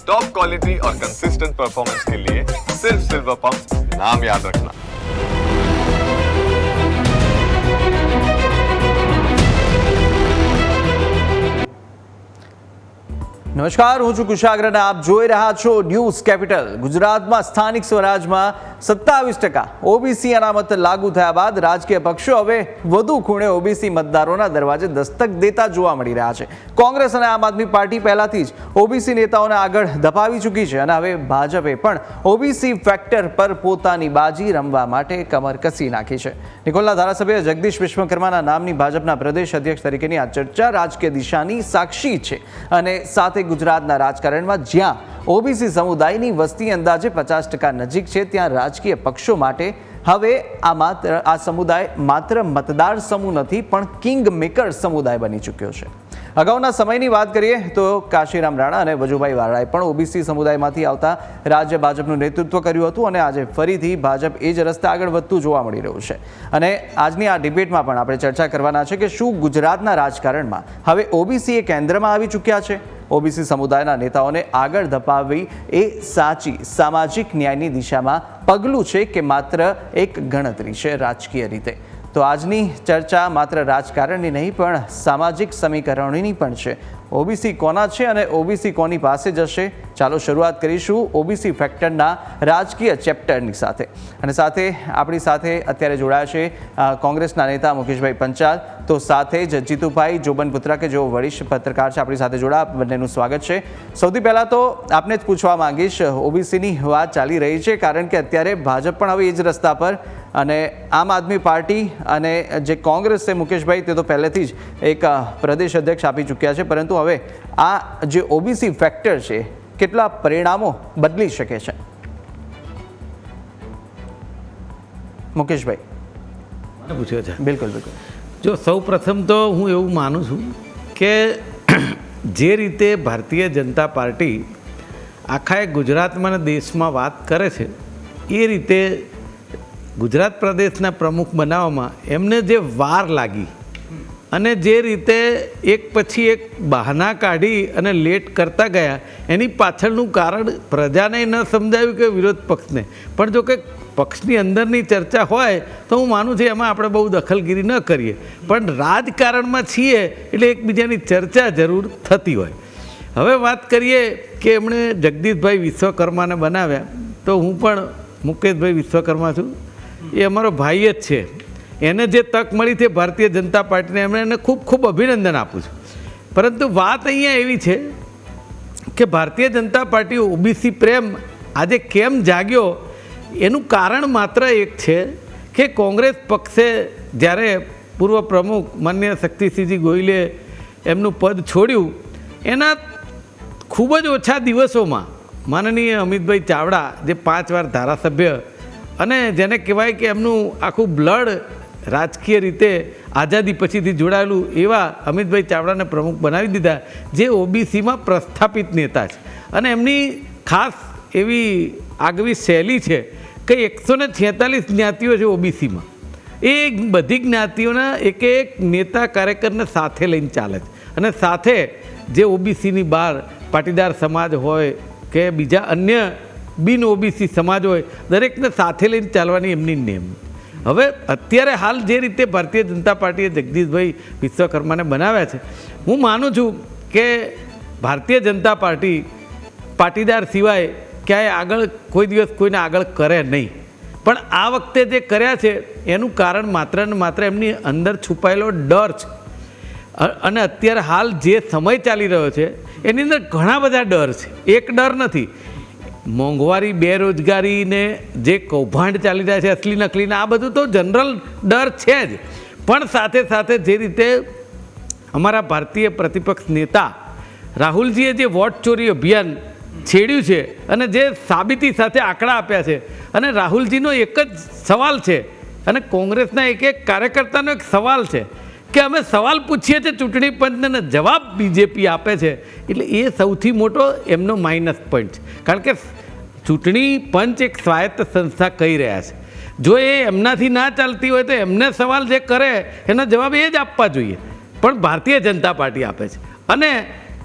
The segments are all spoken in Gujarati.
टॉप क्वालिटी और कंसिस्टेंट परफॉर्मेंस के लिए सिर्फ सिल्वर पंप नाम याद रखना। નમસ્કાર, હું છું કુશાગ્ર અને આપ જોઈ રહ્યા છો ન્યૂઝ કેપિટલ। ગુજરાતમાં સ્થાનિક સ્વરાજમાં 27% ઓબીસી અનામત લાગુ થયા બાદ રાજકીય પક્ષો હવે વધુ ખૂણે ઓબીસી મતદારોના દરવાજે દસ્તક દેતા જોવા મળી રહ્યા છે। કોંગ્રેસ અને આમ આદમી પાર્ટી પહેલાથી જ ઓબીસી નેતાઓને આગળ ધપાવી ચૂકી છે અને હવે ભાજપે પણ ઓબીસી ફેક્ટર પર પોતાની બાજી રમવા માટે કમર કસી નાખી છે। નિકોલના ધારાસભ્ય જગદીશ વિશ્વકર્માના નામની ભાજપના પ્રદેશ અધ્યક્ષ તરીકેની આ ચર્ચા રાજકીય દિશાની સાક્ષી છે અને સાથે ગુજરાતના રાજકારણમાં જ્યાં ઓબીસી સમુદાયની વસ્તી અંદાજે 50% નજીક છે ત્યાં રાજકીય પક્ષો માટે હવે આ સમુદાય માત્ર મતદાર સમૂહ નથી પણ કિંગ મેકર સમુદાય બની ચૂક્યો છે। અગાઉના સમયની વાત કરીએ તો કાશીરામ રાણા અને વજુભાઈ વાળાએ પણ ઓબીસી સમુદાયમાંથી આવતા રાજ્ય ભાજપનું નેતૃત્વ કર્યું હતું અને આજે ફરીથી ભાજપ એ જ રસ્તે આગળ વધતું જોવા મળી રહ્યું છે। અને આજની આ ડિબેટમાં પણ આપણે ચર્ચા કરવાના છે કે શું ગુજરાતના રાજકારણમાં હવે ઓબીસી એ કેન્દ્રમાં આવી ચૂક્યા છે? ઓબીસી સમુદાયના નેતાઓને આગળ ધપાવવી એ સાચી સામાજિક ન્યાયની દિશામાં પગલું છે કે માત્ર એક ગણતરી છે રાજકીય રીતે? તો આજની ચર્ચા માત્ર રાજકારણની નહીં પણ સામાજિક સમીકરણોની પણ છે। ઓબીસી કોના છે અને ઓબીસી કોની પાસે જશે? ચાલો શરૂઆત કરીશું ઓબીસી ફેક્ટરના રાજકીય ચેપ્ટરની સાથે। અને સાથે આપણી સાથે અત્યારે જોડાયા છે કોંગ્રેસના નેતા મુકેશભાઈ પંચાલ, તો સાથે જ જીતુભાઈ જોબનપુત્રા કે જેઓ વરિષ્ઠ પત્રકાર છે આપણી સાથે જોડાયા। બંનેનું સ્વાગત છે। સૌથી પહેલાં તો આપને જ પૂછવા માંગીશ, ઓબીસીની વાત ચાલી રહી છે કારણ કે અત્યારે ભાજપ પણ હવે એ જ રસ્તા પર અને આમ આદમી પાર્ટી અને જે કોંગ્રેસ છે મુકેશભાઈ તે તો પહેલેથી જ એક પ્રદેશ અધ્યક્ષ આપી ચૂક્યા છે, પરંતુ હવે આ જે ઓબીસી ફેક્ટર છે કેટલા પરિણામો બદલી શકે છે? મુકેશભાઈ મને પૂછ્યો છે। બિલકુલ બિલકુલ। જો સૌ પ્રથમ તો હું એવું માનું છું કે જે રીતે ભારતીય જનતા પાર્ટી આખા ગુજરાતમાં અને દેશમાં વાત કરે છે એ રીતે ગુજરાત પ્રદેશના પ્રમુખ બનાવવામાં એમને જે વાર લાગી અને જે રીતે એક પછી એક બહાના કાઢી અને લેટ કરતા ગયા એની પાછળનું કારણ પ્રજાને ન સમજાવ્યું કે વિરોધ પક્ષને, પણ જો કે પક્ષની અંદરની ચર્ચા હોય તો હું માનું છું એમાં આપણે બહુ દખલગીરી ન કરીએ, પણ રાજકારણમાં છીએ એટલે એકબીજાની ચર્ચા જરૂર થતી હોય। હવે વાત કરીએ કે એમણે જગદીશભાઈ વિશ્વકર્માને બનાવ્યા, તો હું પણ મુકેશભાઈ વિશ્વકર્મા છું, એ અમારો ભાઈ જ છે। એને જે તક મળી છે ભારતીય જનતા પાર્ટીને એમણે એને ખૂબ ખૂબ અભિનંદન આપું છું। પરંતુ વાત અહીંયા એવી છે કે ભારતીય જનતા પાર્ટી ઓબીસી પ્રેમ આજે કેમ જાગ્યો એનું કારણ માત્ર એક છે કે કોંગ્રેસ પક્ષે જ્યારે પૂર્વ પ્રમુખ માનનીય શક્તિસિંહજી ગોહિલે એમનું પદ છોડ્યું એના ખૂબ જ ઓછા દિવસોમાં માનનીય અમિતભાઈ ચાવડા જે 5 વાર ધારાસભ્ય અને જેને કહેવાય કે એમનું આખું બ્લડ રાજકીય રીતે આઝાદી પછીથી જોડાયેલું એવા અમિતભાઈ ચાવડાને પ્રમુખ બનાવી દીધા, જે ઓબીસીમાં પ્રસ્થાપિત નેતા છે અને એમની ખાસ એવી આગવી શૈલી છે કે 146 જ્ઞાતિઓ છે ઓબીસીમાં, એ બધી જ્ઞાતિઓના એક એક નેતા કાર્યકરને સાથે લઈને ચાલે છે અને સાથે જે ઓબીસીની બહાર પાટીદાર સમાજ હોય કે બીજા અન્ય બિન ઓબીસી સમાજ હોય દરેકને સાથે લઈને ચાલવાની એમની નેમ। હવે અત્યારે હાલ જે રીતે ભારતીય જનતા પાર્ટીએ જગદીશભાઈ વિશ્વકર્માને બનાવ્યા છે, હું માનું છું કે ભારતીય જનતા પાર્ટી પાટીદાર સિવાય ક્યાંય આગળ કોઈ દિવસ કોઈને આગળ કરે નહીં, પણ આ વખતે જે કર્યા છે એનું કારણ માત્ર ને માત્ર એમની અંદર છુપાયેલો ડર છે। અને અત્યારે હાલ જે સમય ચાલી રહ્યો છે એની અંદર ઘણા બધા ડર છે, એક ડર નથી। મોંઘવારી, બેરોજગારીને જે કૌભાંડ ચાલી રહ્યા છે અસલી નકલીના, આ બધું તો જનરલ ડર છે જ, પણ સાથે સાથે જે રીતે અમારા ભારતીય પ્રતિપક્ષ નેતા રાહુલજીએ જે વોટ ચોરી અભિયાન છેડ્યું છે અને જે સાબિતી સાથે આંકડા આપ્યા છે, અને રાહુલજીનો એક જ સવાલ છે અને કોંગ્રેસના એક એક કાર્યકર્તાનો એક સવાલ છે કે અમે સવાલ પૂછીએ છીએ ચૂંટણી પંચને જવાબ બીજેપી આપે છે, એટલે એ સૌથી મોટો એમનો માઇનસ પોઈન્ટ છે। કારણ કે ચૂંટણી પંચ એક સ્વાયત્ત સંસ્થા કહી રહ્યા છે, જો એ એમનાથી ના ચાલતી હોય તો એમને સવાલ જે કરે એનો જવાબ એ જ આપવા જોઈએ, પણ ભારતીય જનતા પાર્ટી આપે છે। અને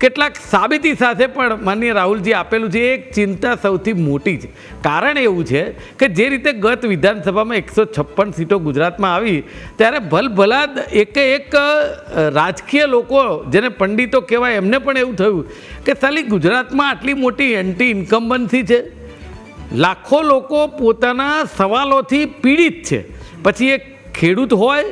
કેટલાક સાબિતી સાથે પણ માનનીય રાહુલજી આપેલું છે. એક ચિંતા સૌથી મોટી છે. કારણ એવું છે કે જે રીતે ગત વિધાનસભામાં 156 સીટો ગુજરાતમાં આવી ત્યારે ભલભલા એક રાજકીય લોકો જેને પંડિતો કહેવાય એમને પણ એવું થયું કે સાલી ગુજરાતમાં આટલી મોટી એન્ટી ઇન્કમ્બન્સી છે, લાખો લોકો પોતાના સવાલોથી પીડિત છે, પછી એ ખેડૂત હોય,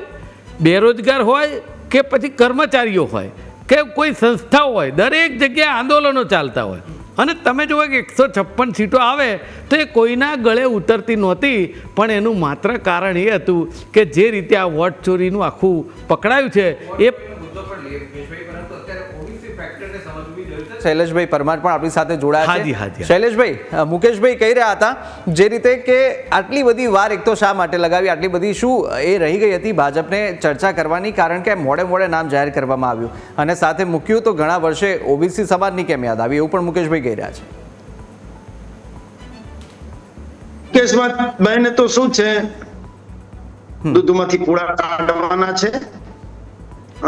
બેરોજગાર હોય કે પછી કર્મચારીઓ હોય કે કોઈ સંસ્થાઓ હોય, દરેક જગ્યાએ આંદોલનો ચાલતા હોય અને તમે જુઓ કે 156 સીટો આવે તો એ કોઈના ગળે ઉતરતી નહોતી. પણ એનું માત્ર કારણ એ હતું કે જે રીતે આ વોટ ચોરીનું આખું પકડાયું છે એ શૈલેષભાઈ પરમાર પણ આપણી સાથે જોડાયા હાજી, છે. હાજી. શૈલેષભાઈ, મુકેશભાઈ કહી રહ્યા હતા જે રીતે કે આટલી બધી વાર એક તો શા માટે લગાવી, આટલી બધી શું એ રહી ગઈ હતી ભાજપને ચર્ચા કરવાની, કારણ કે મોડે નામ જાહેર કરવામાં આવ્યું અને સાથે મૂક્યું તો ઘણા વર્ષે ઓબીસી સમાજની કેમ યાદ આવી, એવું પણ મુકેશભાઈ કહી રહ્યા છે. મુકેશભાઈ તો શું છે, દૂધમાંથી પૂળા કાઢવાના છે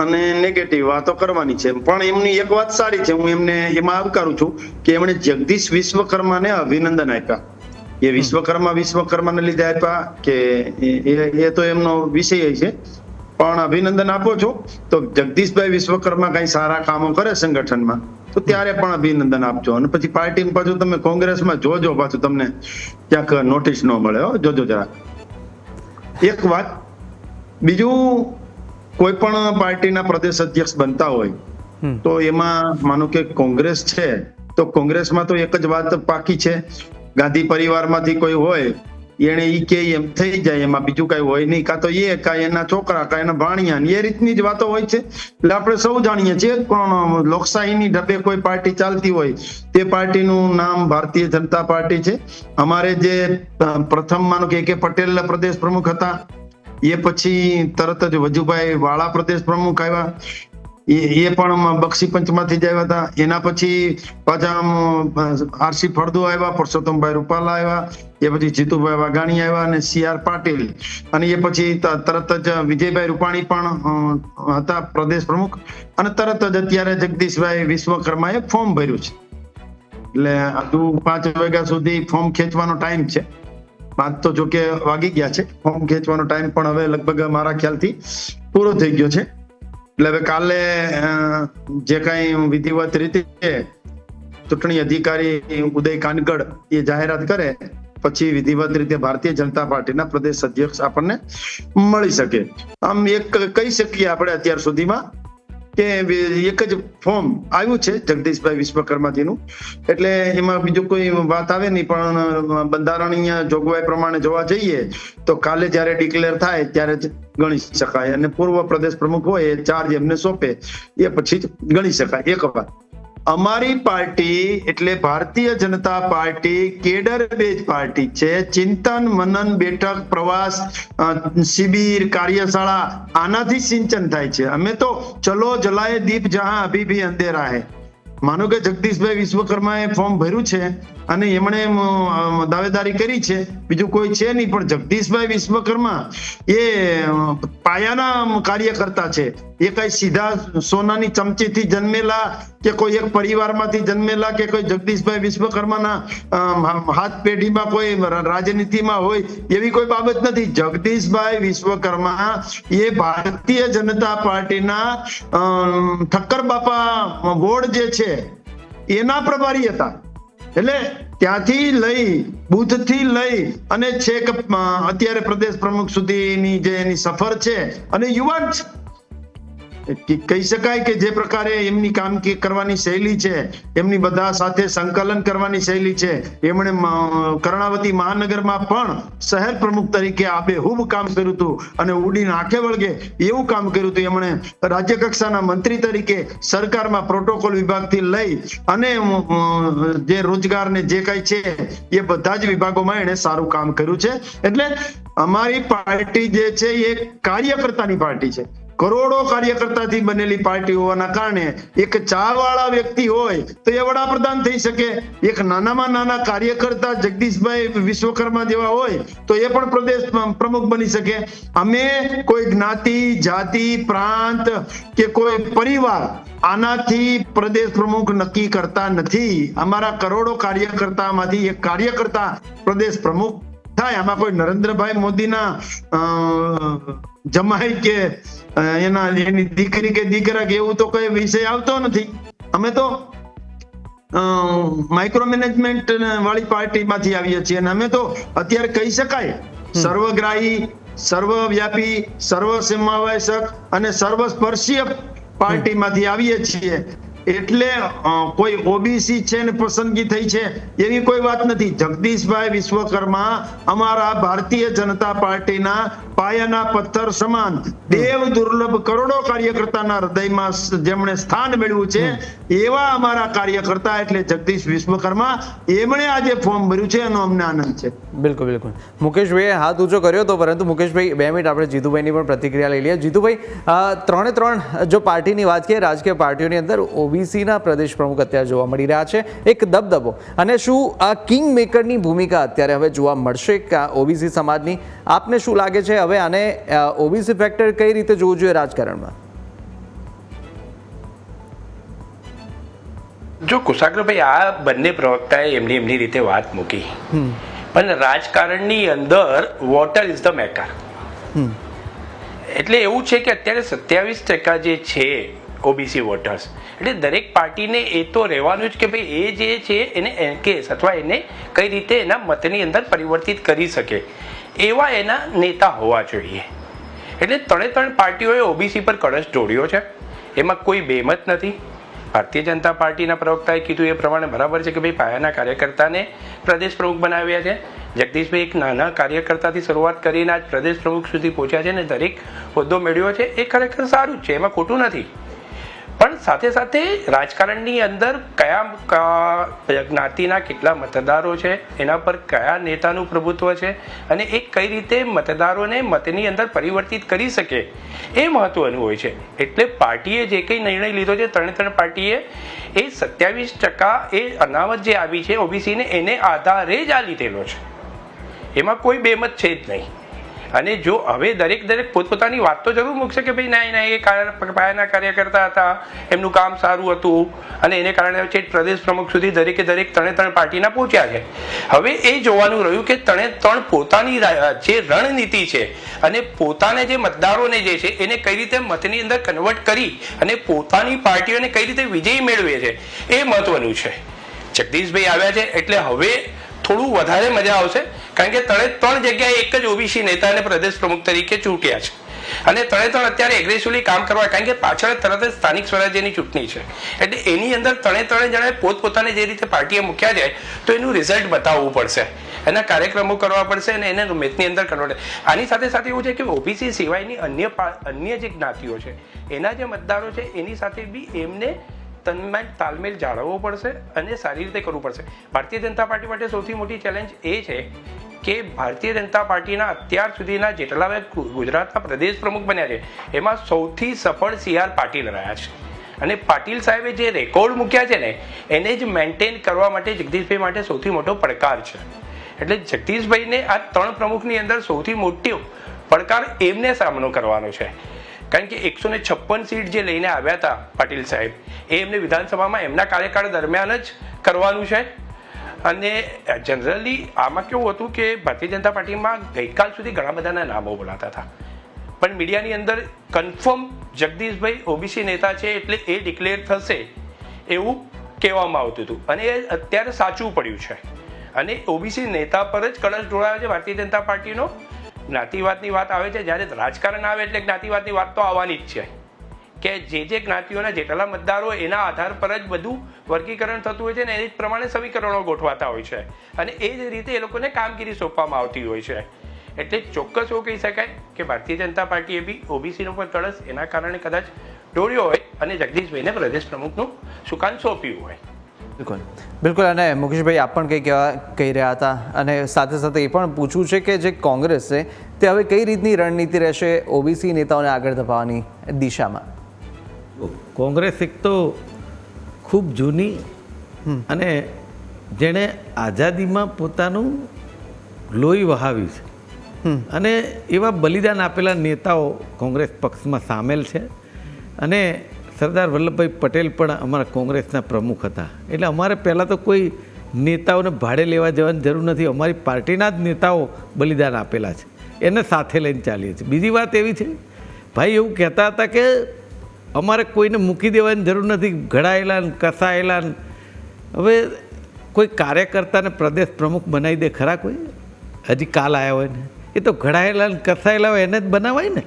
અને નેગેટિવ વાતો કરવાની છે. પણ એમની એક વાત સારી છે, હું એમને એમાં આવકારું છું કે એમણે જગદીશ વિશ્વકર્માને અભિનંદન આપ્યા. એ વિશ્વકર્માને લીધે આપ્યા કે એ તો એમનો વિષય છે, પણ અભિનંદન આપો છો તો જગદીશભાઈ વિશ્વકર્મા કઈ સારા કામો કરે સંગઠનમાં તો ત્યારે પણ અભિનંદન આપજો. અને પછી પાર્ટી પાછું તમે કોંગ્રેસમાં જોજો, પાછું તમને ક્યાંક નોટિસ ન મળે, જોજો જરા. એક વાત. બીજું, કોઈ પણ પાર્ટીના પ્રદેશ અધ્યક્ષ બનતા હોય તો એમાં માનો કે કોંગ્રેસ છે તો કોંગ્રેસમાં તો એક જ વાત પાકી છે, ગાંધી પરિવારમાંથી કોઈ હોય એને ઈ કે એમ થઈ જાય, એમાં બીજું કઈ હોય નહીં, કાં તો એ કાં એના છોકરા કાં એના ભાણિયા, એ રીતની જ વાતો હોય છે. એટલે આપણે સૌ જાણીએ છીએ પણ લોકશાહીની ઢબે કોઈ પાર્ટી ચાલતી હોય તે પાર્ટીનું નામ ભારતીય જનતા પાર્ટી છે. અમારે જે પ્રથમ માનો કે પટેલ પ્રદેશ પ્રમુખ હતા, એ પછી તરત જ વજુભાઈ વાળા પ્રદેશ પ્રમુખ આવ્યા, એ પણ બક્ષી પંચમાંથી જ આવ્યા હતા. એના પછી પાછા આરસી ફળદુ આવ્યા, પરસોત્તમભાઈ રૂપાલા આવ્યા, એ પછી જીતુભાઈ વાઘાણી આવ્યા અને CR પાટીલ, અને એ પછી તરત જ વિજયભાઈ રૂપાણી પણ હતા પ્રદેશ પ્રમુખ, અને તરત જ અત્યારે જગદીશભાઈ વિશ્વકર્માએ ફોર્મ ભર્યું છે. એટલે હજુ 5 વાગ્યા સુધી ફોર્મ ખેંચવાનો ટાઈમ છે. 5 તો જોકે વાગી ગયા છે, ફોર્મ ખેંચવાનો ટાઈમ પણ હવે લગભગ મારા ખ્યાલથી પૂરો થઈ ગયો છે. એટલે હવે કાલે જે કઈ વિધિવત રીતે ચૂંટણી અધિકારી ઉદય કાનગડ એ જાહેરાત કરે પછી વિધિવત રીતે ભારતીય જનતા પાર્ટીના પ્રદેશ અધ્યક્ષ આપણને મળી શકે. આમ એક કહી શકીએ આપણે અત્યાર સુધીમાં કે એક જ ફોર્મ આવ્યું છે જગદીશભાઈ વિશ્વકર્માજીનું, એટલે એમાં બીજું કોઈ વાત આવે નહીં. પણ બંધારણીય જોગવાઈ પ્રમાણે જોવા જઈએ તો કાલે જયારે ડિક્લેર થાય ત્યારે જ ગણી શકાય, અને પૂર્વ પ્રદેશ પ્રમુખ હોય એ ચાર્જ એમને સોંપે એ પછી જ ગણી શકાય. એક વાત, અમારી પાર્ટી એટલે Bharatiya Janata party cadre base party છે. ચિંતન, મનન, બેઠક, પ્રવાસ, શિબિર, કાર્યશાળા આનાથી સિંચન થાય છે. અમે તો ચલો જલાએ દીપ જહાં અભી ભી અંધેરા હૈ. માનો કે જગદીશભાઈ વિશ્વકર્માએ ફોર્મ ભર્યું છે અને એમણે દાવેદારી કરી છે, બીજું કોઈ છે નહીં, પણ જગદીશભાઈ વિશ્વકર્મા એ પાયાના કાર્યકર્તા છે. એ કઈ સીધા સોનાની ચમચીથી જન્મેલા કે કોઈ એક પરિવારમાંથી જન્મેલા કે કોઈ જગદીશભાઈ વિશ્વકર્માના હાથ પેઢીમાં કોઈ રાજનીતિમાં હોય એવી કોઈ બાબત નથી. જગદીશભાઈ વિશ્વકર્મા એ ભારતીય જનતા પાર્ટીના ઠક્કર બાપા વોર્ડ જે છે એના પ્રભારી હતા. એટલે ત્યાંથી લઈ બુથથી લઈ અને છેક અત્યારે પ્રદેશ પ્રમુખ સુધીની જે એની સફર છે, અને યુવાન કહી શકાય કે જે પ્રકારે એમની કામ કરવાની શૈલી છે, એમની બધા સાથે સંકલન કરવાની શૈલી છે. એમણે કર્ણાવતી મહાનગરમાં પણ શહેર પ્રમુખ તરીકે આબેહૂબ કામ કર્યું હતું અને ઉડીને આંખે વળગે એવું કામ કર્યું હતું. એમણે રાજ્ય કક્ષાના મંત્રી તરીકે સરકારમાં પ્રોટોકોલ વિભાગથી લઈ અને જે રોજગાર ને જે કઈ છે એ બધા જ વિભાગોમાં એણે સારું કામ કર્યું છે. એટલે અમારી પાર્ટી જે છે એ કાર્યકર્તાની પાર્ટી છે. કરોડો કાર્યકર્તાથી બનેલી પાર્ટી હોવાના કારણે એક ચાવાળા વ્યક્તિ હોય તો એ વડાપ્રધાન થઈ શકે, એક નાનામાં નાના કાર્યકર્તા જગદીશભાઈ વિશ્વકર્મા જેવા હોય તો એ પણ પ્રદેશ પ્રમુખ બની શકે. અમે કોઈ જ્ઞાતિ, જાતિ, પ્રાંત કે કોઈ પરિવાર આનાથી પ્રદેશ પ્રમુખ નક્કી કરતા નથી. અમારા કરોડો કાર્યકર્તામાંથી એક કાર્યકર્તા પ્રદેશ પ્રમુખ થાય. આમાં કોઈ નરેન્દ્રભાઈ મોદીના જમાઈ કે એની દીકરી કે દીકરા કે એવું તો કઈ વિષય આવતો નથી. અમે તો માઇક્રો મેનેજમેન્ટ વાળી પાર્ટીમાંથી આવીએ છીએ અને અમે તો અત્યારે કહી શકાય સર્વગ્રાહી, સર્વવ્યાપી, સર્વસમાવેશક અને સર્વસ્પર્શીય પાર્ટીમાંથી આવીએ છીએ. એટલે કોઈ ઓબીસી છે ને પસંદગી થઈ છે એવી કોઈ વાત નથી. જગદીશભાઈ વિશ્વકર્મા અમારા ભારતીય જનતા પાર્ટીના પાયાના પથ્થર સમાન દેવ દુર્લભ કરોડો કાર્યકર્તાના હૃદયમાં જેમણે સ્થાન મેળવ્યું છે એવા અમારા કાર્યકર્તા એટલે જગદીશ વિશ્વકર્મા, એમણે આજે ફોર્મ ભર્યું છે એનો અમને આનંદ છે. બિલકુલ બિલકુલ. મુકેશભાઈએ હાથ ઊંચો કર્યો હતો, પરંતુ મુકેશભાઈ 2 મિનિટ આપણે જીતુભાઈની પણ પ્રતિક્રિયા લઈ લઈએ. જીતુભાઈ, 3 જો પાર્ટીની વાત કરીએ, રાજકીય પાર્ટીઓની અંદર ઓબીસીના પ્રદેશ પ્રમુખ અત્યારે જોવા મળી રહ્યા છે, એક દબદબો, અને શું આ કિંગ મેકરની ભૂમિકા અત્યારે હવે જોવા મળશે ઓબીસી સમાજની? આપને શું લાગે છે હવે આને ઓબીસી ફેક્ટર કઈ રીતે જોવું જોઈએ રાજકારણમાં? જો કુશાગ્રભાઈ, આ બંને પ્રવક્તાએ એમની રીતે વાત મૂકી, પણ રાજકારણની અંદર વોટર ઇઝ ધ મેટર. એટલે એવું છે કે અત્યારે 27% જે છે ઓબીસી વોટર્સ, એટલે દરેક પાર્ટીને એ તો રહેવાનું જ કે ભાઈ એ જે છે એને એન્કેસ અથવા એને કઈ રીતે એના મતની અંદર પરિવર્તિત કરી શકે એવા એના નેતા હોવા જોઈએ. એટલે 3 પાર્ટીઓએ ઓબીસી પર કળશ ઢોળ્યો છે, એમાં કોઈ બેમત નથી. ભારતીય જનતા પાર્ટીના પ્રવક્તાએ કીધું એ પ્રમાણે બરાબર છે કે ભાઈ પાયાના કાર્યકર્તાને પ્રદેશ પ્રમુખ બનાવ્યા છે. જગદીશભાઈ એક નાના કાર્યકર્તાથી શરૂઆત કરીને આજ પ્રદેશ પ્રમુખ સુધી પહોંચ્યા છે અને દરેક હોદ્દો મેળવ્યો છે, એ ખરેખર સારું જ છે, એમાં ખોટું નથી. પણ સાથે સાથે રાજકારણની અંદર કયા જ્ઞાતિના કેટલા મતદારો છે, એના પર કયા નેતાનું પ્રભુત્વ છે અને એ કઈ રીતે મતદારોને મતની અંદર પરિવર્તિત કરી શકે એ મહત્વનું હોય છે. એટલે પાર્ટીએ જે કંઈ નિર્ણય લીધો છે, 3 પાર્ટીએ એ 27% એ અનામત જે આવી છે ઓબીસીને એને આધારે જ આ લીધેલો છે, એમાં કોઈ બેમત છે જ નહીં. અને જો હવે દરેક પોતપોતાની વાત તો જરૂર મૂકશે કે ભાઈ ના એ પાયાના કાર્યકર્તા હતા, એમનું કામ સારું હતું અને એને કારણે છે પ્રદેશ પ્રમુખ સુધી દરેકે 3 પાર્ટીના પહોંચ્યા છે. હવે એ જોવાનું રહ્યું કે 3 પોતાની જે રણનીતિ છે અને પોતાને જે મતદારોને જે છે એને કઈ રીતે મતની અંદર કન્વર્ટ કરી અને પોતાની પાર્ટીઓને કઈ રીતે વિજયી મેળવે છે એ મહત્વનું છે. જગદીશભાઈ આવ્યા છે એટલે હવે થોડું વધારે મજા આવશે, કારણ કે 3 જગ્યાએ એક જ ઓબીસી નેતાને પ્રદેશ પ્રમુખ તરીકે ચૂંટ્યા છે અને 3 અત્યારે એગ્રેસિવલી કામ કરવા, કારણ કે પાછળ તરત જ સ્થાનિક સ્વરાજ્યની ચૂંટણી છે. એટલે એની અંદર 3 જણાએ પોતપોતાને જે રીતે પાર્ટીએ મૂક્યા જાય તો એનું રિઝલ્ટ બતાવવું પડશે, એના કાર્યક્રમો કરવા પડશે અને એને મેચની અંદર કન્વર્ટ. આની સાથે સાથે એવું છે કે ઓબીસી સિવાયની અન્ય જે જ્ઞાતિઓ છે એના જે મતદારો છે એની સાથે બી એમને તાલમેલ જાળવવો પડશે અને સારી રીતે કરવું પડશે. ભારતીય જનતા પાર્ટી માટે સૌથી મોટી ચેલેન્જ એ છે કે ભારતીય જનતા પાર્ટીના અત્યાર સુધીના જેટલા ગુજરાતના પ્રદેશ પ્રમુખ બન્યા છે એમાં સૌથી સફળ CR પાટીલ રહ્યા છે અને પાટીલ સાહેબે જે રેકોર્ડ મૂક્યા છે ને એને જ મેન્ટેન કરવા માટે જગદીશભાઈ માટે સૌથી મોટો પડકાર છે. એટલે જગદીશભાઈને આ 3 પ્રમુખની અંદર સૌથી મોટો પડકાર એમને સામનો કરવાનો છે, કારણ કે 156 સીટ જે લઈને આવ્યા હતા પાટીલ સાહેબ એ એમને વિધાનસભામાં એમના કાર્યકાળ દરમિયાન જ કરવાનું છે. અને જનરલી આમાં કેવું હતું કે ભારતીય જનતા પાર્ટીમાં ગઈકાલ સુધી ઘણા બધાના નામો બોલાતા હતા, પણ મીડિયાની અંદર કન્ફર્મ જગદીશભાઈ ઓબીસી નેતા છે એટલે એ ડિક્લેર થશે એવું કહેવામાં આવતું હતું અને એ અત્યારે સાચું પડ્યું છે. અને ઓબીસી નેતા પર જ કળશ ઢોળાયો છે ભારતીય જનતા પાર્ટીનો. જ્ઞાતિવાદની વાત આવે છે, જ્યારે રાજકારણ આવે એટલે જ્ઞાતિવાદની વાત તો આવવાની જ છે કે જે જ્ઞાતિઓના જેટલા મતદારો એના આધાર પર જ બધું વર્ગીકરણ થતું હોય છે ને એ જ પ્રમાણે સમીકરણો ગોઠવાતા હોય છે અને એ જ રીતે એ લોકોને કામગીરી સોંપવામાં આવતી હોય છે. એટલે ચોક્કસ એવું કહી શકાય કે ભારતીય જનતા પાર્ટીએ બી ઓબીસીનો પર કળશ એના કારણે કદાચ ઢોળ્યો હોય અને જગદીશભાઈને પ્રદેશ પ્રમુખનું સુકાન સોંપ્યું હોય. બિલકુલ બિલકુલ. અને મુકેશભાઈ, આપ પણ કંઈ કહી રહ્યા હતા અને સાથે સાથે એ પણ પૂછવું છે કે જે કોંગ્રેસ છે તે હવે કઈ રીતની રણનીતિ રહેશે ઓબીસી નેતાઓને આગળ ધપાવવાની દિશામાં? કોંગ્રેસ એક તો ખૂબ જૂની અને જેણે આઝાદીમાં પોતાનું લોહી વહાવ્યું છે અને એવા બલિદાન આપેલા નેતાઓ કોંગ્રેસ પક્ષમાં સામેલ છે. અને સરદાર વલ્લભભાઈ પટેલ પણ અમારા કોંગ્રેસના પ્રમુખ હતા. એટલે અમારે પહેલાં તો કોઈ નેતાઓને ભાડે લેવા જવાની જરૂર નથી. અમારી પાર્ટીના જ નેતાઓ બલિદાન આપેલા છે, એને સાથે લઈને ચાલીએ છીએ. બીજી વાત એવી છે, ભાઈ એવું કહેતા હતા કે અમારે કોઈને મૂકી દેવાની જરૂર નથી, ઘડાયેલા ને કસાયેલા ને. હવે કોઈ કાર્યકર્તાને પ્રદેશ પ્રમુખ બનાવી દે ખરા કોઈ? હજી કાલ આવ્યા હોય ને એ તો ઘડાયેલા ને કસાયેલા હોય એને જ બનાવાય ને.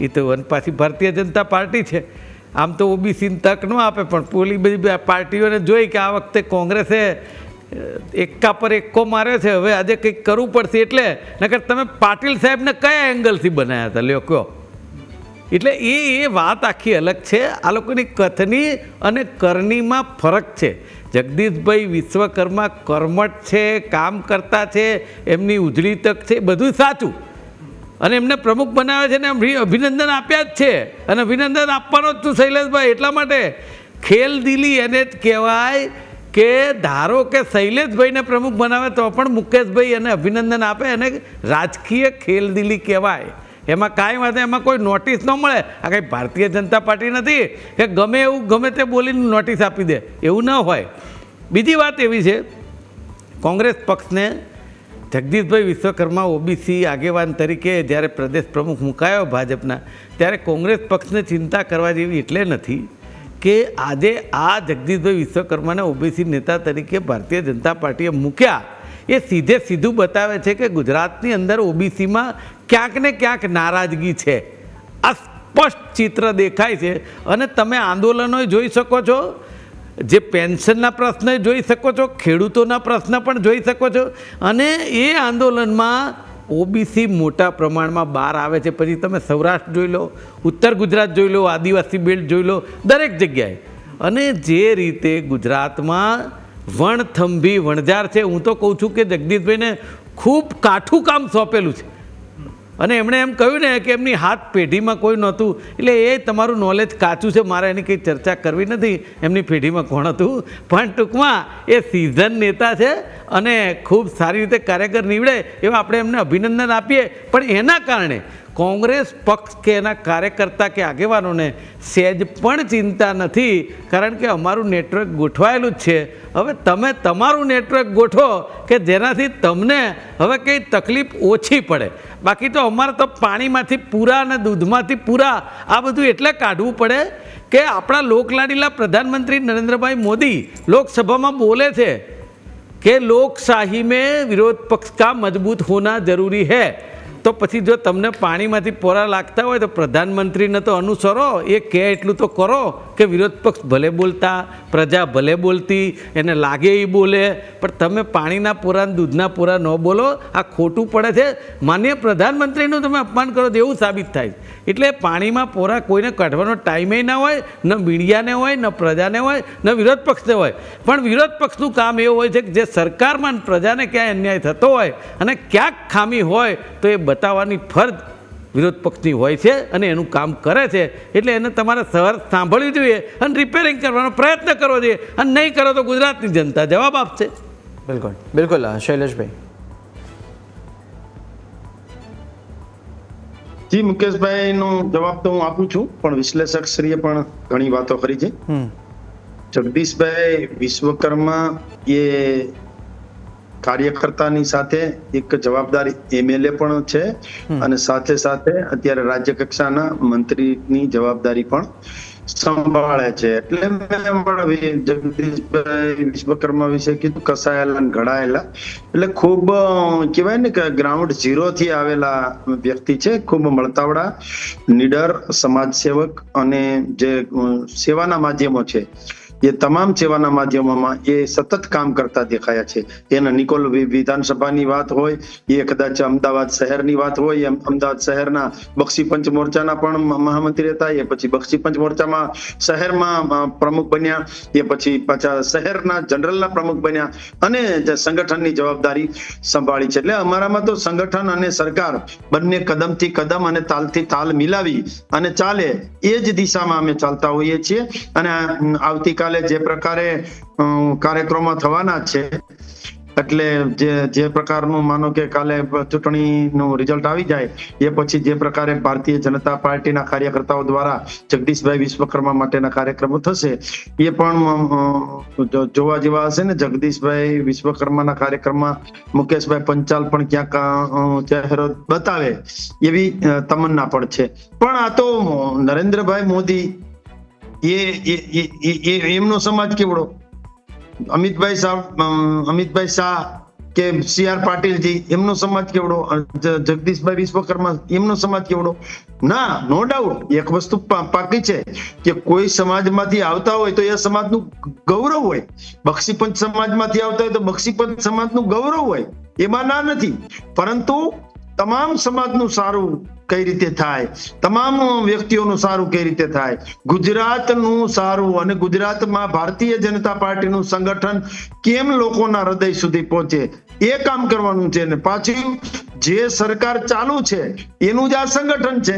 એ તો પાછી ભારતીય જનતા પાર્ટી છે. આમ તો ઓબીસીને તક ન આપે, પણ પોલી બધી પાર્ટીઓને જોઈ કે આ વખતે કોંગ્રેસે એકા પર એકો માર્યો છે, હવે આજે કંઈક કરવું પડશે. એટલે નકર તમે પાટીલ સાહેબને કયા એંગલથી બનાવ્યા હતા લ્યો કહો? એટલે એ વાત આખી અલગ છે. આ લોકોની કથની અને કરણીમાં ફરક છે. જગદીશભાઈ વિશ્વકર્મા કર્મઠ છે, કામ કરતા છે, એમની ઉજળી તક છે, બધું સાચું. અને એમને પ્રમુખ બનાવે છે ને અભિનંદન આપ્યા જ છે, અને અભિનંદન આપવાનો જ છું શૈલેષભાઈ. એટલા માટે ખેલદિલી એને જ કહેવાય કે ધારો કે શૈલેષભાઈને પ્રમુખ બનાવે તો પણ મુકેશભાઈ એને અભિનંદન આપે, અને રાજકીય ખેલદિલી કહેવાય. એમાં કાંઈ વાત, એમાં કોઈ નોટિસ ન મળે. આ કંઈ ભારતીય જનતા પાર્ટી નથી કે ગમે એવું ગમે તે બોલીને નોટિસ આપી દે, એવું ન હોય. બીજી વાત એવી છે, કોંગ્રેસ પક્ષને જગદીશભાઈ વિશ્વકર્મા ઓબીસી આગેવાન તરીકે જ્યારે પ્રદેશ પ્રમુખ મુકાયો ભાજપના, ત્યારે કોંગ્રેસ પક્ષને ચિંતા કરવા જેવી એટલે નથી કે આજે આ જગદીશભાઈ વિશ્વકર્માને ઓબીસી નેતા તરીકે ભારતીય જનતા પાર્ટીએ મૂક્યા. એ સીધું બતાવે છે કે ગુજરાતની અંદર ઓબીસીમાં ક્યાંક ને ક્યાંક નારાજગી છે. આ સ્પષ્ટ ચિત્ર દેખાય છે. અને તમે આંદોલનો જોઈ શકો છો, જે પેન્શનના પ્રશ્ન જોઈ શકો છો, ખેડૂતોના પ્રશ્ન પણ જોઈ શકો છો. અને એ આંદોલનમાં ઓબીસી મોટા પ્રમાણમાં બહાર આવે છે. પછી તમે સૌરાષ્ટ્ર જોઈ લો, ઉત્તર ગુજરાત જોઈ લો, આદિવાસી બેલ્ટ જોઈ લો, દરેક જગ્યાએ. અને જે રીતે ગુજરાતમાં વણથંભી વણઝાર છે, હું તો કહું છું કે જગદીશભાઈને ખૂબ કાઠું કામ સોંપેલું છે. અને એમણે એમ કહ્યું ને કે એમની હાથ પેઢીમાં કોઈ નહોતું. એટલે એ તમારું નોલેજ કાચું છે, મારે એની કંઈ ચર્ચા કરવી નથી એમની પેઢીમાં કોણ હતું. પણ ટૂંકમાં એ સિઝન નેતા છે અને ખૂબ સારી રીતે કાર્યકર નીવડે એવા આપણે એમને અભિનંદન આપીએ. પણ એના કારણે કોંગ્રેસ પક્ષ કે એના કાર્યકર્તા કે આગેવાનોને સહેજ પણ ચિંતા નથી, કારણ કે અમારું નેટવર્ક ગોઠવાયેલું જ છે. હવે તમે તમારું નેટવર્ક ગોઠવો કે જેનાથી તમને હવે કંઈ તકલીફ ઓછી પડે. બાકી તો અમારે તો પાણીમાંથી પૂરા અને દૂધમાંથી પૂરા આ બધું એટલે કાઢવું પડે કે આપણા લોકલાડીલા પ્રધાનમંત્રી નરેન્દ્રભાઈ મોદી લોકસભામાં બોલે છે કે લોકશાહી મેં વિરોધ પક્ષ કા મજબૂત હોના જરૂરી है. તો પછી જો તમને પાણીમાંથી પોરા લાગતા હોય તો પ્રધાનમંત્રીને તો અનુસરો, એ કહે એટલું તો કરો કે વિરોધ પક્ષ ભલે બોલતા, પ્રજા ભલે બોલતી, એને લાગે એ બોલે, પણ તમે પાણીના પોરા દૂધના પોરા ન બોલો. આ ખોટું પડે છે. માનનીય પ્રધાનમંત્રીનું તમે અપમાન કરો તો એવું સાબિત થાય. એટલે પાણીમાં પોરા કોઈને કાઢવાનો ટાઈમે ના હોય, ન મીડિયાને હોય, ન પ્રજાને હોય, ન વિરોધ પક્ષને હોય. પણ વિરોધ પક્ષનું કામ એવું હોય છે કે જે સરકારમાં પ્રજાને ક્યાંય અન્યાય થતો હોય અને ક્યાંક ખામી હોય તો એ બતાવવાની ફરજ વિરોધ પક્ષની હોય છે, અને એનું કામ કરે છે. એટલે એને તમારે સાંભળવી જોઈએ અને રિપેરિંગ કરવાનો પ્રયત્ન કરવો જોઈએ. અને નહીં કરો તો ગુજરાતની જનતા જવાબ આપશે. બિલકુલ બિલકુલ. શૈલેષભાઈ? જી મુકેશભાઈ નો જવાબ તો હું આપું છું, પણ વિશ્લેષક શ્રીએ પણ ઘણી વાતો કરી છે. જગદીશભાઈ વિશ્વકર્મા એ કાર્યકર્તાની સાથે એક જવાબદારી એમએલએ પણ છે, અને સાથે સાથે અત્યારે રાજ્ય કક્ષાના મંત્રીની જવાબદારી પણ સંભાળે છે. એટલે મેં જગદીશભાઈ વિશ્વકર્મા વિશે કીધું કસાયેલા ને ઘડાયેલા, એટલે ખૂબ કહેવાય ને કે ગ્રાઉન્ડ ઝીરો થી આવેલા વ્યક્તિ છે. ખૂબ મળતાવડા, નીડર, સમાજ સેવક, અને જે સેવાના માધ્યમો છે એ તમામ સેવાના માધ્યમોમાં એ સતત કામ કરતા દેખાયા છે. એના નિકોલ વિધાનસભાની વાત હોય, એ કદાચ અમદાવાદ શહેરની વાત હોય, એમ અમદાવાદ શહેરના બક્ષીપંચ મોરચાના પણ મહામંત્રી હતા, એ પછી બક્ષીપંચ મોરચામાં શહેરમાં પ્રમુખ બન્યા, એ પછી પાછા શહેરના જનરલના પ્રમુખ બન્યા અને સંગઠનની જવાબદારી સંભાળી છે. એટલે અમારામાં તો સંગઠન અને સરકાર બંને કદમથી કદમ અને તાલથી તાલ મિલાવી અને ચાલે એ જ દિશામાં અમે ચાલતા હોઈએ છીએ. અને આવતીકાલે જે પ્રકારે કાર્યક્રમો થવાના છે, એટલે જે પ્રકારનું માનો કે કાલે ચૂંટણીનું રિઝલ્ટ આવી જાય એ પછી જે પ્રકારે ભારતીય જનતા પાર્ટીના કાર્યકર્તાઓ દ્વારા જગદીશભાઈ વિશ્વકર્મા માટેના કાર્યક્રમો થશે એ પણ જોવા જેવા હશે ને. જગદીશભાઈ વિશ્વકર્માના કાર્યક્રમમાં મુકેશભાઈ પંચાલ પણ ક્યાંક ચહેરો બતાવે એવી તમન્ના પણ છે. પણ આ તો નરેન્દ્રભાઈ મોદી એમનો સમાજ કેવડો, અમિતભાઈ શાહ કે CR પાટીલજી એમનો સમાજ કેવડો, જગદીશભાઈ વિશ્વકર્મા એમનો સમાજ કેવડો. ના, નો ડાઉટ એક વસ્તુ પાકી છે કે કોઈ સમાજમાંથી આવતા હોય તો એ સમાજનું ગૌરવ હોય, બક્ષીપંચ સમાજમાંથી આવતા હોય તો બક્ષીપંચ સમાજનું ગૌરવ હોય, એમાં ના નથી. પરંતુ તમામ સમાજનું સારું કઈ રીતે થાય, તમામ વ્યક્તિઓનું સારું કઈ રીતે થાય, ગુજરાતનું સારું અને ગુજરાતમાં ભારતીય જનતા પાર્ટીનું સંગઠન કેમ લોકોના હૃદય સુધી પહોંચે એ કામ કરવાનું છે. ને પાછું જે સરકાર ચાલુ છે એનું જ આ સંગઠન છે.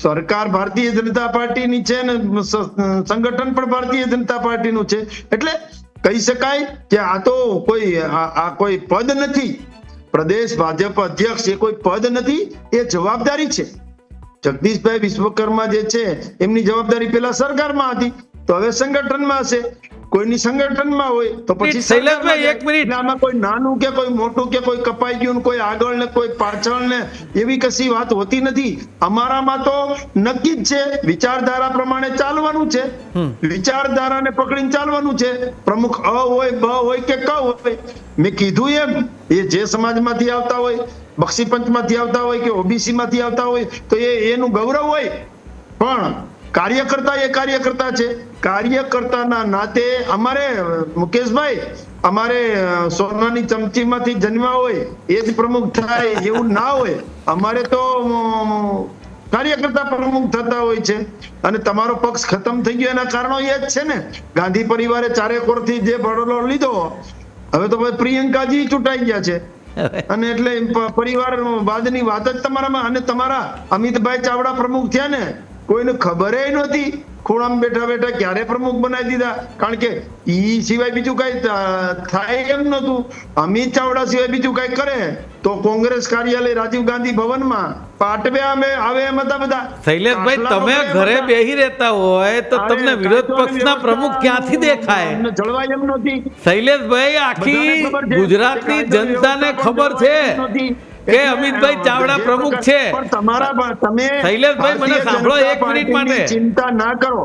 સરકાર ભારતીય જનતા પાર્ટીની છે ને સંગઠન પણ ભારતીય જનતા પાર્ટીનું છે. એટલે કહી શકાય કે આ તો કોઈ પદ નથી, પ્રદેશ ભાજપ અધ્યક્ષ એ કોઈ પદ નથી, એ જવાબદારી છે. જગદીશભાઈ વિશ્વકર્મા જે છે એમની જવાબદારી પેલા સરકારમાં હતી, તો હવે સંગઠનમાં હશે. કોઈની સંગઠનમાં હોય તો પછી શૈલેષભાઈ એક મિનિટ, આમાં કોઈ નાનું કે કોઈ મોટું કે કોઈ કપાઈ ગયું, કોઈ આગળ ને કોઈ પાછળ ને એવી કશી વાત હોતી નથી. અમારામાં તો નક્કી જ છે, વિચારધારા પ્રમાણે ચાલવાનું છે, વિચારધારાને પકડીને ચાલવાનું છે. પ્રમુખ અ હોય, બ હોય કે ક હોય, મેં કીધું એમ એ જે સમાજમાંથી આવતા હોય, બક્ષીપંચમાંથી આવતા હોય કે ઓબીસી માંથી આવતા હોય તો એનું ગૌરવ હોય. પણ કાર્યકર્તા એ કાર્યકર્તા છે. કાર્યકર્તાના નાતે અમારે મુકેશભાઈ, અમારે સોનાની ચમચીમાંથી જન્મ્યા હોય એ જ પ્રમુખ થાય એવું ના હોય. અમારે તો કાર્યકર્તા પ્રમુખ થતા હોય છે. અને તમારો પક્ષ ખતમ થઈ ગયો એના કારણો એ જ છે ને. ગાંધી પરિવારે ચારેકોરથી જે બળલો લીધો, હવે તો ભાઈ પ્રિયંકાજી ચૂંટાઈ ગયા છે. અને એટલે પરિવાર વાદની વાત જ તમારામાં. અને તમારા અમિતભાઈ ચાવડા પ્રમુખ થયા ને, કોઈને ખબર નહોતી, ખૂણામાં બેઠા બેઠા ક્યારે પ્રમુખ બનાવી દીધા. કારણ કે ઈ સિવાય બીજું કઈ થાય એમ નતું. અમિત ચાવડા સિવાય બીજું કઈ કરે તો કોંગ્રેસ કાર્યાલય રાજીવ ગાંધી ભવનમાં પાટવે આવે એમ હતા બધા. શૈલેષભાઈ તમે ઘરે બેહી રહેતા હોય તો તમને વિરોધ પક્ષના પ્રમુખ ક્યાંથી દેખાય? જળવાય એમ નહોતી. શૈલેષભાઈ આખી ગુજરાતની જનતાને ખબર છે કે અમિતભાઈ ચાવડા પ્રમુખ છે. શૈલેષભાઈ મને સાંભળો એક મિનિટ માટે. ચિંતા ના કરો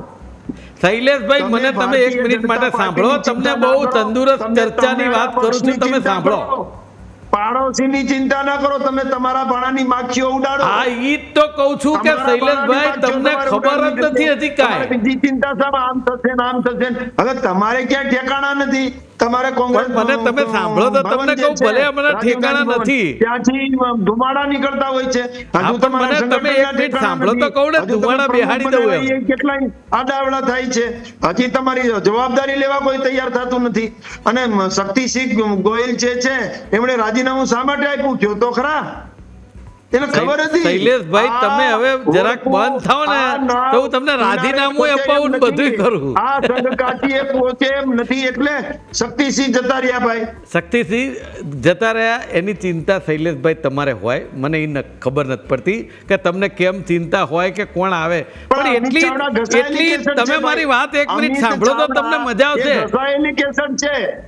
શૈલેષભાઈ, મને તમે એક મિનિટ માટે સાંભળો. તમને બહુ તંદુરસ્ત ચર્ચાની વાત કરું છું, તમે સાંભળો. પાડોશીની ચિંતા ના કરો, તમે તમારા ભાણાની માખીઓ ઉડાડો. હા, ઈ તો કહું છું કે શૈલેષભાઈ તમને ખબર જ નથી હજી કાંઈ. બીજી ચિંતા સાહેબ આમ થશે ને આમ થશે. હવે તમારે ક્યાં ઠેકાણા નથી. તમારે કોંગ્રેસ મને તમે સાંભળો તો તમને કહું, ભલે અમારા ઠેકાણા નથી, ત્યાંથી ધુમાડા નીકળતા હોય છે. હજુ મને તમે એક મિનિટ સાંભળો તો કહું ને, ધુમાડા બેહાડી દઉં એમ. કેટલાય આડાવડા થાય છે. હજી તમારી જવાબદારી લેવા કોઈ તૈયાર થતું નથી. અને શક્તિસિંહ ગોયલ છે એમણે રાજીનામું શા માટે આપ્યું કયો તો ખરા? એને ખબર હતી. શૈલેષભાઈ તમે હવે જરાક બંધ થાઓ ને તો હું તમને રાજીનામું અપાવું ને બધું કરું. આ સંઘકાઠીએ પહોંચે એમ નથી એટલે શક્તિસિંહ જતા રહ્યા ભાઈ. શક્તિસિંહ જતા રહ્યા એની ચિંતા શૈલેષભાઈ તમારે હોય, મને એ ખબર નથી પડતી કે તમને કેમ ચિંતા હોય કે કોણ આવે. પણ એટલી તમે મારી વાત એક મિનિટ સાંભળો તો તમને મજા આવશે.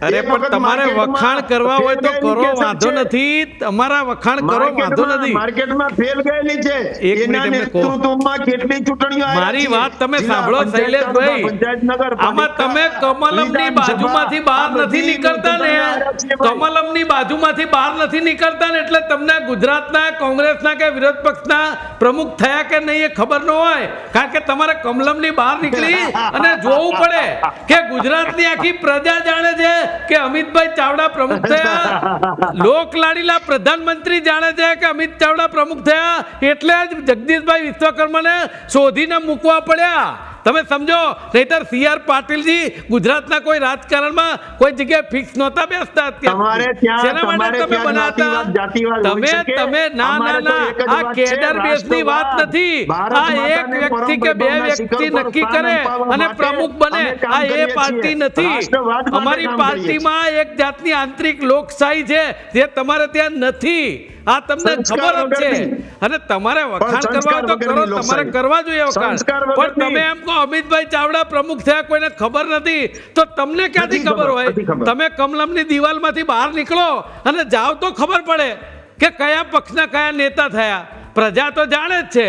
અરે પણ તમારે વખાણ કરવા હોય તો કરો, વાંધો નથી. તમારા વખાણ કરો, વાંધો નથી. માર્કેટમાં ફેલ ગયેલી છે. એક મિનિટ એના એમને કહો. નેતૃત્વમાં કેટલી ચૂંટણીઓ આવી મારી છે. વાત તમે જિલ્લા સાંભળો પંચાયત, શૈલેષભાઈ. પંચાયત, નગરપાલિકા, આમાં તમે કમલમની બાજુમાંથી બહાર આ નથી બધી નીકળતા ને, ચૂંટણીઓ આવ્યા છે ભાઈ. કમલમની બાજુમાંથી બહાર નથી નીકળતા ને, એટલે તમને ગુજરાતના કોંગ્રેસના કે વિરોધ પક્ષના પ્રમુખ થયા કે નહીં એ ખબર ન હોય. કારણ કે તમારે કમલમની બહાર નીકળી અને જોવું પડે કે ગુજરાતની આખી પ્રજા જાણે છે કે અમિતભાઈ ચાવડા પ્રમુખ થયા, લોકલાડીલા પ્રધાનમંત્રી જાણે છે કે અમિત ચાવડા પ્રમુખ થયા, એટલે જ જગદીશભાઈ વિશ્વકર્માને શોધીને મૂકવા પડ્યા. તમે સમજો, નહીતર CR પાટીલજી ગુજરાતના કોઈ રાજકારણમાં કોઈ જગ્યાએ ફિક્સ નહોતા બેસતા. તમારે ત્યાં- શેના માટે તમારે તમે ત્યાં બનાવતા? જાતિવાદ હોઈ શકે. તમે ના અમારે તો એક જ આ વાત છે, કેડર બેઝની વાત રાષ્ટ્રવાદ. નથી. ભારત આ એક માતાને વ્યક્તિ કે પરમ બે વૈભવના વ્યક્તિ શિખર પર નક્કી સ્થાન કરે અપાવવા અને માટે પ્રમુખ બને, અમે કામ આ એ કરીએ છીએ. પાર્ટી નથી. રાષ્ટ્રવાદ માટે અમારી કામ કરીએ પાર્ટીમાં એક જાતની આંતરિક લોકશાહી છે જે તમારે ત્યાં નથી. આ તમને સંસ્કાર ખબર જ છે. વગરની. અને તમારે વખાણ સંસ્કાર કરવા હોય તો કરો, વગરની તમારે લોકશાહી. કરવા જોઈએ વખાણ. સંસ્કાર પણ વગરની. તમે એમ કહો અમિતભાઈ ચાવડા પ્રમુખ થયા કોઈને ખબર નથી, તો તમને ક્યાંથી નથી ખબર હોય? નથી ખબર. તમે કમલમની દિવાલમાંથી બહાર નીકળો અને જાઓ તો ખબર પડે કે કયા પક્ષના કયા નેતા થયા. પ્રજા તો જાણે જ છે.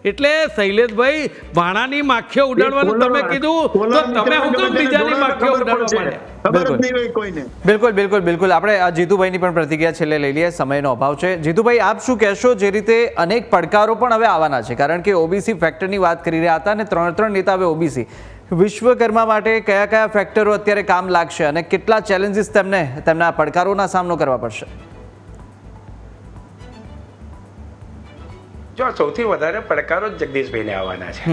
એટલે શૈલેષભાઈ, ભાણાની માખીઓ ઉડાડવાનું તમે કીધું, તો તમે હું કેમ બીજાની માખીઓ ઉડાડવા માંડ્યા? ખબર જ નહીં હોય કોઈને. બિલકુલ બિલકુલ બિલકુલ. આપણે આ જીતુભાઈની પણ પ્રતિક્રિયા છેલ્લે લઈ લઈએ, સમયનો અભાવ છે. જીતુભાઈ, આપ શું કહેશો? જે રીતે અનેક પડકારો પણ હવે આવવાના છે, કારણ કે ઓબીસી ફેક્ટરની વાત કરી રહ્યા હતા અને ત્રણ નેતા હવે ઓબીસી. વિશ્વકર્મા માટે કયા કયા ફેક્ટરો અત્યારે કામ લાગશે અને કેટલા ચેલેન્જીસ તેમના પડકારોના સામનો કરવા પડશે? જો સૌથી વધારે પડકારો જ જગદીશભાઈને આવવાના છે.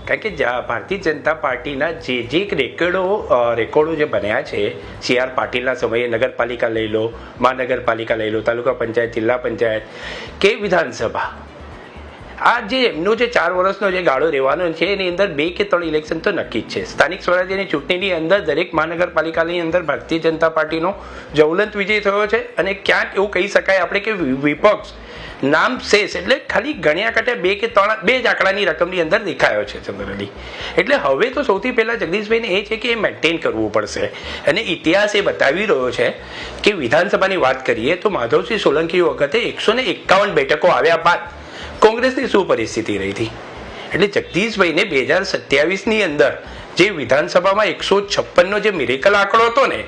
કારણ કે ભારતીય જનતા પાર્ટીના જે રેકોર્ડો જે બન્યા છે, CR પાટીલના સમયે નગરપાલિકા લઈ લો, મહાનગરપાલિકા લઈ લો, તાલુકા પંચાયત, જિલ્લા પંચાયત કે વિધાનસભા, આ જે એમનો જે 4 વર્ષનો જે ગાળો રહેવાનો છે એની અંદર 2 કે 3 ઇલેક્શન તો નક્કી જ છે. સ્થાનિક સ્વરાજ્યની ચૂંટણીની અંદર દરેક મહાનગરપાલિકાની અંદર ભારતીય જનતા પાર્ટીનો જ્વલંત વિજય થયો છે. અને ક્યાંક એવું કહી શકાય આપણે કે વિપક્ષ નામ શેષ, એટલે ખાલી ગણ્યા કાંઠે 2 કે 3 જ આંકડાની રકમની અંદર દેખાયો છે જનરલી. એટલે હવે તો સૌથી પહેલા જગદીશભાઈને એ છે કે એ મેન્ટેન કરવું પડશે. અને ઇતિહાસ એ બતાવી રહ્યો છે કે વિધાનસભાની વાત કરીએ તો માધવસિંહ સોલંકી વખતે 151 બેઠકો આવ્યા બાદ કોંગ્રેસની શું પરિસ્થિતિ રહી હતી. એટલે જગદીશભાઈને 2027ની અંદર જે વિધાનસભામાં 156નો જે મિરેકલ આંકડો હતો ને,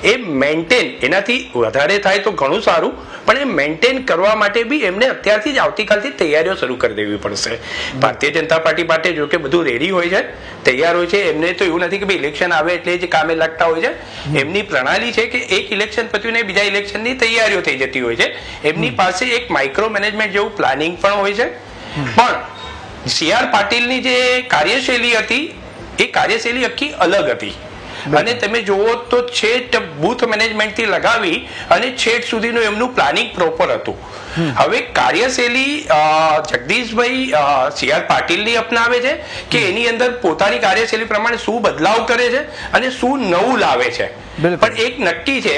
એ મેન્ટેન, એનાથી વધારે થાય તો ઘણું સારું, પણ એ મેન્ટેન કરવા માટે બી એમને અત્યારથી જ આવતીકાલથી તૈયારીઓ શરૂ કરી દેવી પડશે. ભારતીય જનતા પાર્ટી માટે જો કે બધું રેડી હોય છે, તૈયાર હોય છે. એમને તો એવું નથી કે ભાઈ ઇલેક્શન આવે એટલે જ કામે લાગતા હોય છે. એમની પ્રણાલી છે કે એક ઇલેક્શન પત્યું ને બીજા ઇલેક્શનની તૈયારીઓ થઈ જતી હોય છે. એમની પાસે એક માઇક્રો મેનેજમેન્ટ જેવું પ્લાનિંગ પણ હોય છે. પણ CR પાટીલની જે કાર્યશૈલી હતી, એ કાર્યશૈલી આખી અલગ હતી. અને તમે જુઓ તો છેટ બૂથ મેનેજમેન્ટથી લગાવી અને છેટ સુધીનું એમનું પ્લાનિંગ પ્રોપર હતું. હવે કાર્યશૈલી જગદીશભાઈ CR પાટીલની અપનાવે છે કે એની અંદર પોતાની કાર્યશૈલી પ્રમાણે શું બદલાવ કરે છે અને શું નવું લાવે છે. પણ એક નક્કી છે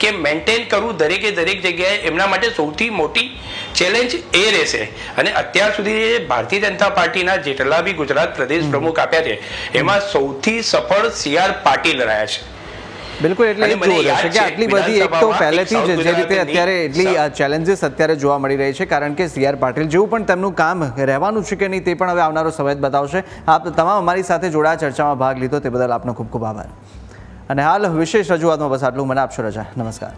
કે મેન્ટેન કરવું દરેકે દરેક જગ્યાએ એમના માટે સૌથી મોટી ચેલેન્જ એ રહેશે. અને અત્યાર સુધી ભારતીય જનતા પાર્ટીના જેટલા બી ગુજરાત પ્રદેશ પ્રમુખ આપ્યા છે એમાં સૌથી સફળ CR પાટીલ રહ્યા છે. બિલકુલ. એટલે એ જોવું રહેશે કે આટલી બધી, એક તો પહેલેથી જ જે રીતે અત્યારે એટલી ચેલેન્જીસ અત્યારે જોવા મળી રહી છે, કારણ કે CR પાટીલ જેવું પણ તેમનું કામ રહેવાનું છે કે નહીં તે પણ હવે આવનારો સમય જ બતાવશે. આપ તમામ અમારી સાથે જોડાયા, ચર્ચામાં ભાગ લીધો તે બદલ આપનો ખૂબ ખૂબ આભાર. અને હાલ વિશેષ રજૂઆતમાં બસ આટલું. મને આપશો રજા. નમસ્કાર.